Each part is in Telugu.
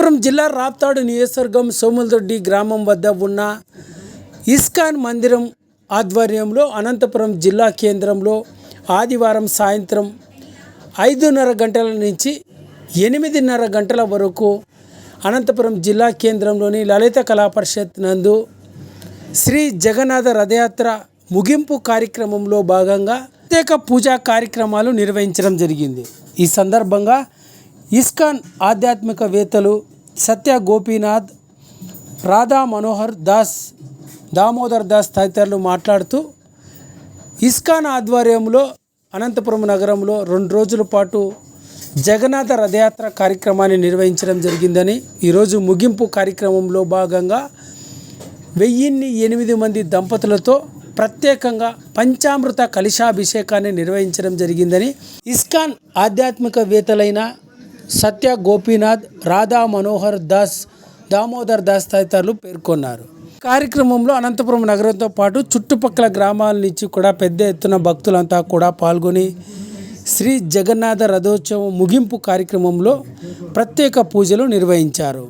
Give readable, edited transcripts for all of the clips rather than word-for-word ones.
అనంతపురం జిల్లా రాప్తాడు నియోజకవర్గం సోములదొడ్డి గ్రామం వద్ద ఉన్న ఇస్కాన్ మందిరం ఆధ్వర్యంలో అనంతపురం జిల్లా కేంద్రంలో ఆదివారం సాయంత్రం 5:30 గంటల నుంచి 8:30 గంటల వరకు అనంతపురం జిల్లా కేంద్రంలోని లలిత కళా పరిషత్ నందు శ్రీ జగన్నాథ రథయాత్ర ముగింపు కార్యక్రమంలో భాగంగా ప్రత్యేక పూజా కార్యక్రమాలు నిర్వహించడం జరిగింది. ఈ సందర్భంగా ఇస్కాన్ ఆధ్యాత్మికవేత్తలు సత్య గోపీనాథ్, రాధా మనోహర్ దాస్, దామోదర్ దాస్ తదితరులు మాట్లాడుతూ ఇస్కాన్ ఆధ్వర్యంలో అనంతపురం నగరంలో 2 రోజుల పాటు జగన్నాథ రథయాత్ర కార్యక్రమాన్ని నిర్వహించడం జరిగిందని, ఈరోజు ముగింపు కార్యక్రమంలో భాగంగా 1008 మంది దంపతులతో ప్రత్యేకంగా పంచామృత కలశాభిషేకాన్ని నిర్వహించడం జరిగిందని ఇస్కాన్ ఆధ్యాత్మికవేత్తలైన సత్య గోపీనాథ్, రాధా మనోహర్ దాస్, దామోదర్ దాస్ తదితరులు పేర్కొన్నారు. కార్యక్రమంలో అనంతపురం నగరంతో పాటు చుట్టుపక్కల గ్రామాల నుంచి కూడా పెద్ద ఎత్తున భక్తులంతా కూడా పాల్గొని శ్రీ జగన్నాథ రథోత్సవం ముగింపు కార్యక్రమంలో ప్రత్యేక పూజలు నిర్వహించారు.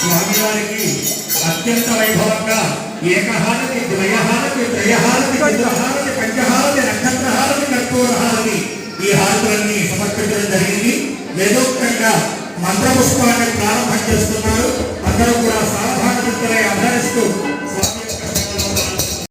స్వామివారికి అత్యంత వైభవంగా ఏకహారతి, ద్వయహారతి, త్రయహారతి, చతురహారతి, పంచహారతి, నక్షత్రహారతి, కర్పూరహారతి ఈ హారతులన్నీ సమర్పించడం జరిగింది. వేదోక్తంగా మంత్రపుష్పాన్ని ప్రారంభం చేస్తున్నారు.